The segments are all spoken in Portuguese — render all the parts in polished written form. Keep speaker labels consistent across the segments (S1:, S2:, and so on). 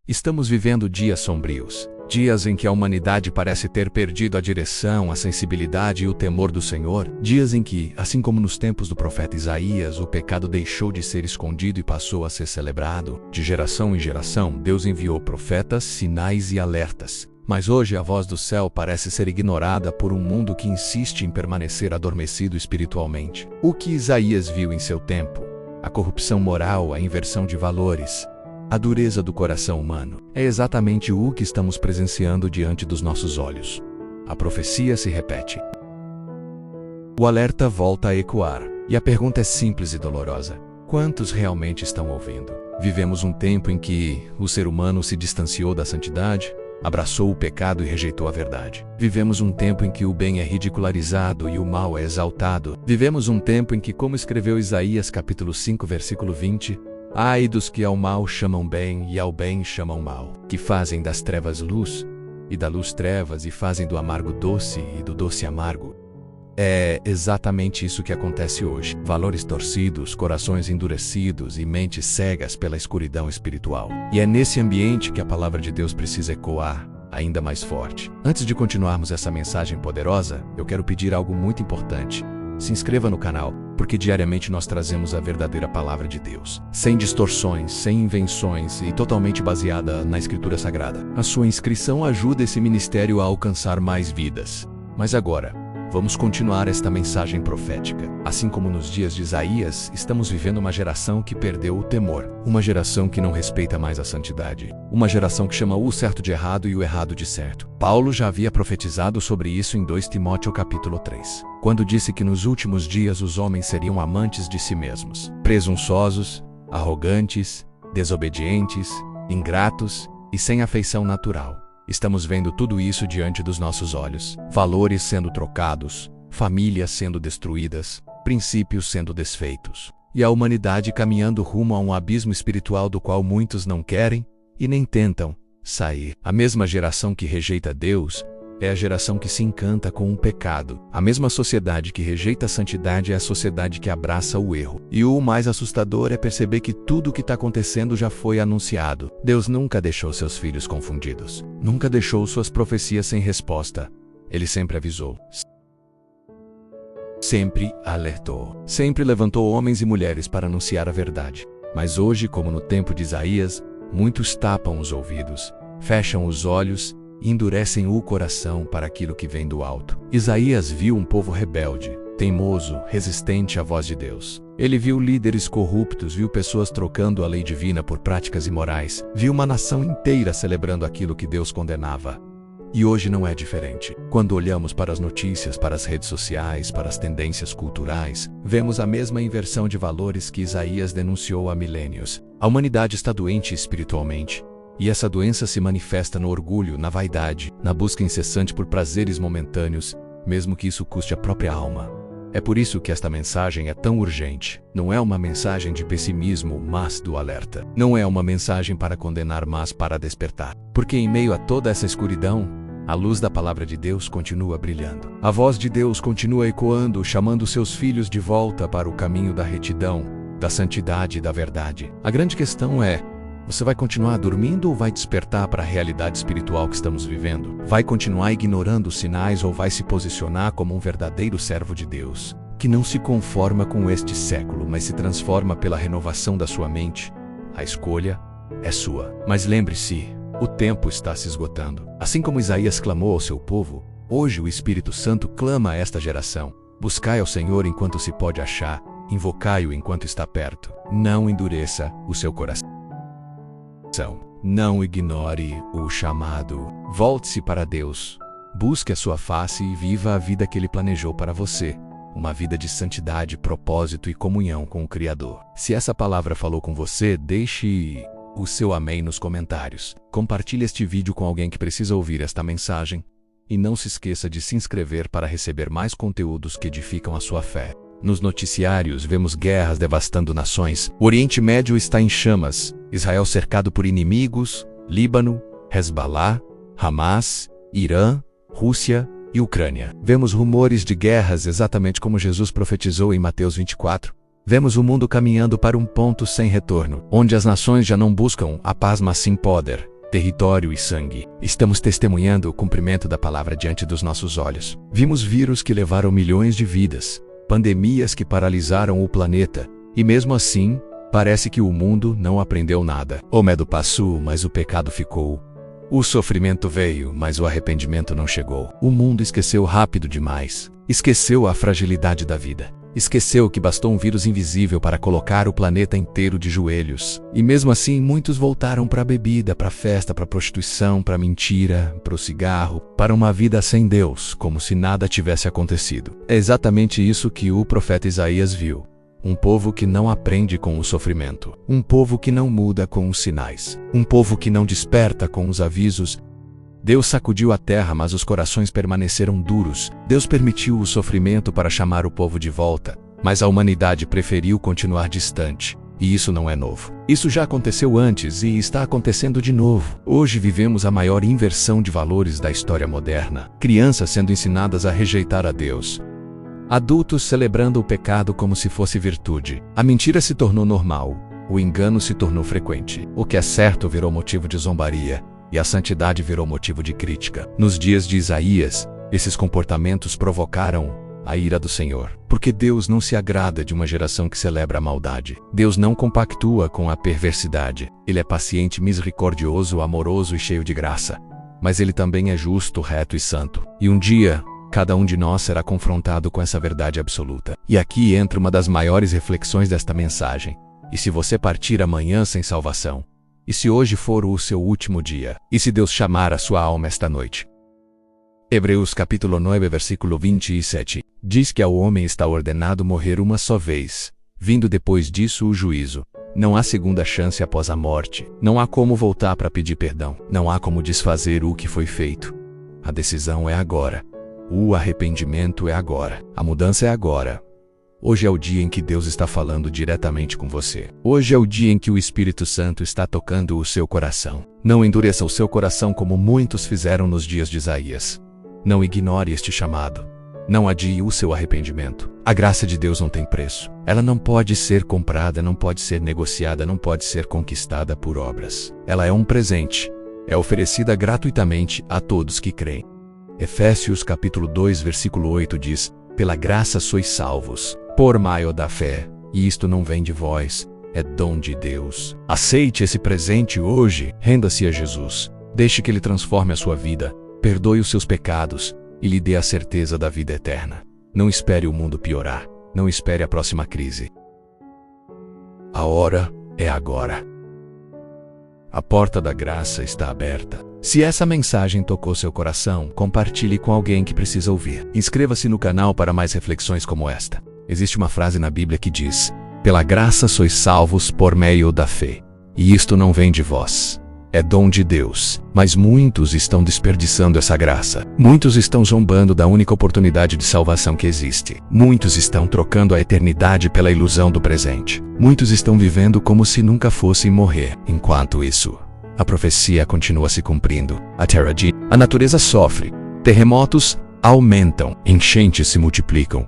S1: Estamos vivendo dias sombrios, dias em que a humanidade parece ter perdido a direção, a sensibilidade e o temor do Senhor, dias em que, assim como nos tempos do profeta Isaías, o pecado deixou de ser escondido e passou a ser celebrado. De geração em geração, Deus enviou profetas, sinais e alertas. Mas hoje a voz do céu parece ser ignorada por um mundo que insiste em permanecer adormecido espiritualmente. O que Isaías viu em seu tempo? A corrupção moral, a inversão de valores, a dureza do coração humano, é exatamente o que estamos presenciando diante dos nossos olhos. A profecia se repete. O alerta volta a ecoar, e a pergunta é simples e dolorosa: quantos realmente estão ouvindo? Vivemos um tempo em que o ser humano se distanciou da santidade, abraçou o pecado e rejeitou a verdade. Vivemos um tempo em que o bem é ridicularizado e o mal é exaltado. Vivemos um tempo em que, como escreveu Isaías capítulo 5, versículo 20, ai dos que ao mal chamam bem e ao bem chamam mal, que fazem das trevas luz e da luz trevas e fazem do amargo doce e do doce amargo. É exatamente isso que acontece hoje. Valores torcidos, corações endurecidos e mentes cegas pela escuridão espiritual. E é nesse ambiente que a palavra de Deus precisa ecoar ainda mais forte. Antes de continuarmos essa mensagem poderosa, eu quero pedir algo muito importante. Se inscreva no canal, porque diariamente nós trazemos a verdadeira palavra de Deus, sem distorções, sem invenções e totalmente baseada na Escritura Sagrada. A sua inscrição ajuda esse ministério a alcançar mais vidas. Mas agora, vamos continuar esta mensagem profética. Assim como nos dias de Isaías, estamos vivendo uma geração que perdeu o temor, uma geração que não respeita mais a santidade, uma geração que chama o certo de errado e o errado de certo. Paulo já havia profetizado sobre isso em 2 Timóteo capítulo 3, quando disse que nos últimos dias os homens seriam amantes de si mesmos, presunçosos, arrogantes, desobedientes, ingratos e sem afeição natural. Estamos vendo tudo isso diante dos nossos olhos. Valores sendo trocados, famílias sendo destruídas, princípios sendo desfeitos. E a humanidade caminhando rumo a um abismo espiritual do qual muitos não querem e nem tentam sair. A mesma geração que rejeita Deus é a geração que se encanta com o pecado. A mesma sociedade que rejeita a santidade é a sociedade que abraça o erro. E o mais assustador é perceber que tudo o que está acontecendo já foi anunciado. Deus nunca deixou seus filhos confundidos. Nunca deixou suas profecias sem resposta. Ele sempre avisou. Sempre alertou. Sempre levantou homens e mulheres para anunciar a verdade. Mas hoje, como no tempo de Isaías, muitos tapam os ouvidos, fecham os olhos e endurecem o coração para aquilo que vem do alto. Isaías viu um povo rebelde, teimoso, resistente à voz de Deus. Ele viu líderes corruptos, viu pessoas trocando a lei divina por práticas imorais, viu uma nação inteira celebrando aquilo que Deus condenava. E hoje não é diferente. Quando olhamos para as notícias, para as redes sociais, para as tendências culturais, vemos a mesma inversão de valores que Isaías denunciou há milênios. A humanidade está doente espiritualmente. E essa doença se manifesta no orgulho, na vaidade, na busca incessante por prazeres momentâneos, mesmo que isso custe a própria alma. É por isso que esta mensagem é tão urgente. Não é uma mensagem de pessimismo, mas do alerta. Não é uma mensagem para condenar, mas para despertar. Porque em meio a toda essa escuridão, a luz da palavra de Deus continua brilhando. A voz de Deus continua ecoando, chamando seus filhos de volta para o caminho da retidão, da santidade e da verdade. A grande questão é: você vai continuar dormindo ou vai despertar para a realidade espiritual que estamos vivendo? Vai continuar ignorando os sinais ou vai se posicionar como um verdadeiro servo de Deus, que não se conforma com este século, mas se transforma pela renovação da sua mente? A escolha é sua. Mas lembre-se, o tempo está se esgotando. Assim como Isaías clamou ao seu povo, hoje o Espírito Santo clama a esta geração. Buscai ao Senhor enquanto se pode achar, invocai-o enquanto está perto. Não endureça o seu coração. Não ignore o chamado. Volte-se para Deus. Busque a sua face e viva a vida que Ele planejou para você. Uma vida de santidade, propósito e comunhão com o Criador. Se essa palavra falou com você, deixe o seu amém nos comentários. Compartilhe este vídeo com alguém que precisa ouvir esta mensagem. E não se esqueça de se inscrever para receber mais conteúdos que edificam a sua fé. Nos noticiários vemos guerras devastando nações. O Oriente Médio está em chamas. Israel cercado por inimigos, Líbano, Hezbollah, Hamas, Irã, Rússia e Ucrânia. Vemos rumores de guerras exatamente como Jesus profetizou em Mateus 24. Vemos o mundo caminhando para um ponto sem retorno, onde as nações já não buscam a paz mas sim poder. território e sangue. Estamos testemunhando o cumprimento da palavra diante dos nossos olhos. Vimos vírus que levaram milhões de vidas, pandemias que paralisaram o planeta, e mesmo assim, parece que o mundo não aprendeu nada. O medo passou, mas o pecado ficou. O sofrimento veio, mas o arrependimento não chegou. O mundo esqueceu rápido demais. Esqueceu a fragilidade da vida. Esqueceu que bastou um vírus invisível para colocar o planeta inteiro de joelhos. E mesmo assim, muitos voltaram para a bebida, para a festa, para a prostituição, para a mentira, para o cigarro, para uma vida sem Deus, como se nada tivesse acontecido. É exatamente isso que o profeta Isaías viu. Um povo que não aprende com o sofrimento. Um povo que não muda com os sinais. Um povo que não desperta com os avisos. Deus sacudiu a terra, mas os corações permaneceram duros. Deus permitiu o sofrimento para chamar o povo de volta, mas a humanidade preferiu continuar distante. E isso não é novo. Isso já aconteceu antes e está acontecendo de novo. Hoje vivemos a maior inversão de valores da história moderna. Crianças sendo ensinadas a rejeitar a Deus. Adultos celebrando o pecado como se fosse virtude. A mentira se tornou normal. O engano se tornou frequente. O que é certo virou motivo de zombaria. E a santidade virou motivo de crítica. Nos dias de Isaías, esses comportamentos provocaram a ira do Senhor. Porque Deus não se agrada de uma geração que celebra a maldade. Deus não compactua com a perversidade. Ele é paciente, misericordioso, amoroso e cheio de graça. Mas ele também é justo, reto e santo. E um dia, cada um de nós será confrontado com essa verdade absoluta. E aqui entra uma das maiores reflexões desta mensagem. E se você partir amanhã sem salvação? E se hoje for o seu último dia? E se Deus chamar a sua alma esta noite? Hebreus capítulo 9, versículo 27, diz que ao homem está ordenado morrer uma só vez, vindo depois disso o juízo. Não há segunda chance após a morte. Não há como voltar para pedir perdão. Não há como desfazer o que foi feito. A decisão é agora. O arrependimento é agora. A mudança é agora. Hoje é o dia em que Deus está falando diretamente com você. Hoje é o dia em que o Espírito Santo está tocando o seu coração. Não endureça o seu coração como muitos fizeram nos dias de Isaías. Não ignore este chamado. Não adie o seu arrependimento. A graça de Deus não tem preço. Ela não pode ser comprada, não pode ser negociada, não pode ser conquistada por obras. Ela é um presente. É oferecida gratuitamente a todos que creem. Efésios capítulo 2, versículo 8 diz: pela graça sois salvos, por meio da fé, e isto não vem de vós, é dom de Deus. Aceite esse presente hoje, renda-se a Jesus, deixe que Ele transforme a sua vida, perdoe os seus pecados e lhe dê a certeza da vida eterna. Não espere o mundo piorar, não espere a próxima crise. A hora é agora. A porta da graça está aberta. Se essa mensagem tocou seu coração, compartilhe com alguém que precisa ouvir. Inscreva-se no canal para mais reflexões como esta. Existe uma frase na Bíblia que diz: pela graça sois salvos por meio da fé. E isto não vem de vós. É dom de Deus. Mas muitos estão desperdiçando essa graça. Muitos estão zombando da única oportunidade de salvação que existe. Muitos estão trocando a eternidade pela ilusão do presente. Muitos estão vivendo como se nunca fossem morrer. Enquanto isso, a profecia continua se cumprindo. A terra diz, a natureza sofre. Terremotos aumentam. Enchentes se multiplicam.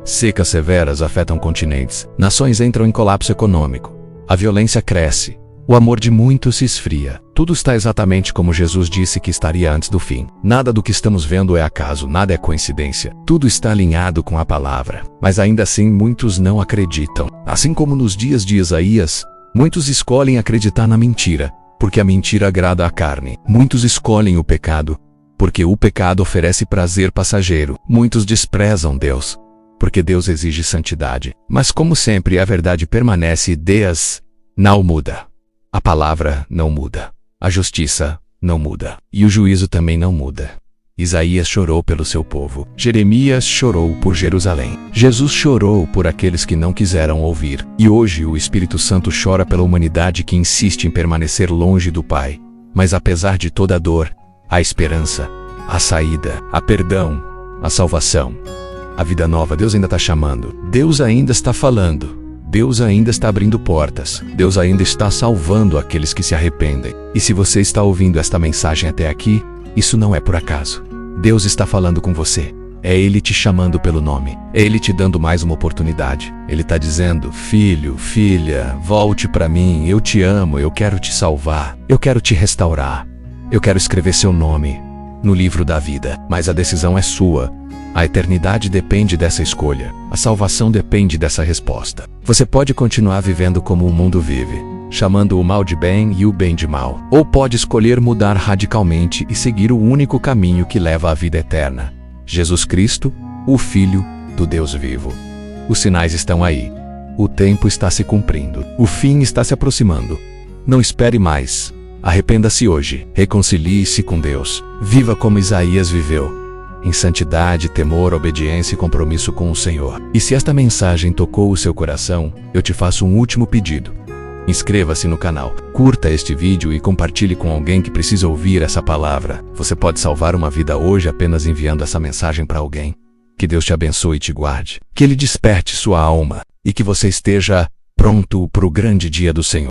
S1: Secas severas afetam continentes. Nações entram em colapso econômico. A violência cresce. O amor de muitos se esfria. Tudo está exatamente como Jesus disse que estaria antes do fim. Nada do que estamos vendo é acaso, nada é coincidência. Tudo está alinhado com a palavra. Mas ainda assim muitos não acreditam. Assim como nos dias de Isaías, muitos escolhem acreditar na mentira, porque a mentira agrada à carne. Muitos escolhem o pecado, porque o pecado oferece prazer passageiro. Muitos desprezam Deus, porque Deus exige santidade. Mas como sempre a verdade permanece e Deus não muda. A palavra não muda. A justiça não muda. E o juízo também não muda. Isaías chorou pelo seu povo. Jeremias chorou por Jerusalém. Jesus chorou por aqueles que não quiseram ouvir. E hoje o Espírito Santo chora pela humanidade que insiste em permanecer longe do Pai. Mas apesar de toda a dor, há esperança, a saída, a perdão, a salvação, a vida nova. Deus ainda está chamando. Deus ainda está falando. Deus ainda está abrindo portas. Deus ainda está salvando aqueles que se arrependem. E se você está ouvindo esta mensagem até aqui, isso não é por acaso. Deus está falando com você. É Ele te chamando pelo nome. É Ele te dando mais uma oportunidade. Ele está dizendo: filho, filha, volte para mim. Eu te amo, eu quero te salvar. Eu quero te restaurar. Eu quero escrever seu nome no livro da vida, mas a decisão é sua. A eternidade depende dessa escolha. A salvação depende dessa resposta. Você pode continuar vivendo como o mundo vive, chamando o mal de bem e o bem de mal. Ou pode escolher mudar radicalmente e seguir o único caminho que leva à vida eterna: Jesus Cristo, o Filho do Deus vivo. Os sinais estão aí. O tempo está se cumprindo. O fim está se aproximando. Não espere mais. Arrependa-se hoje. Reconcilie-se com Deus. Viva como Isaías viveu, em santidade, temor, obediência e compromisso com o Senhor. E se esta mensagem tocou o seu coração, eu te faço um último pedido. Inscreva-se no canal, curta este vídeo e compartilhe com alguém que precisa ouvir essa palavra. Você pode salvar uma vida hoje apenas enviando essa mensagem para alguém. Que Deus te abençoe e te guarde. Que Ele desperte sua alma e que você esteja pronto para o grande dia do Senhor.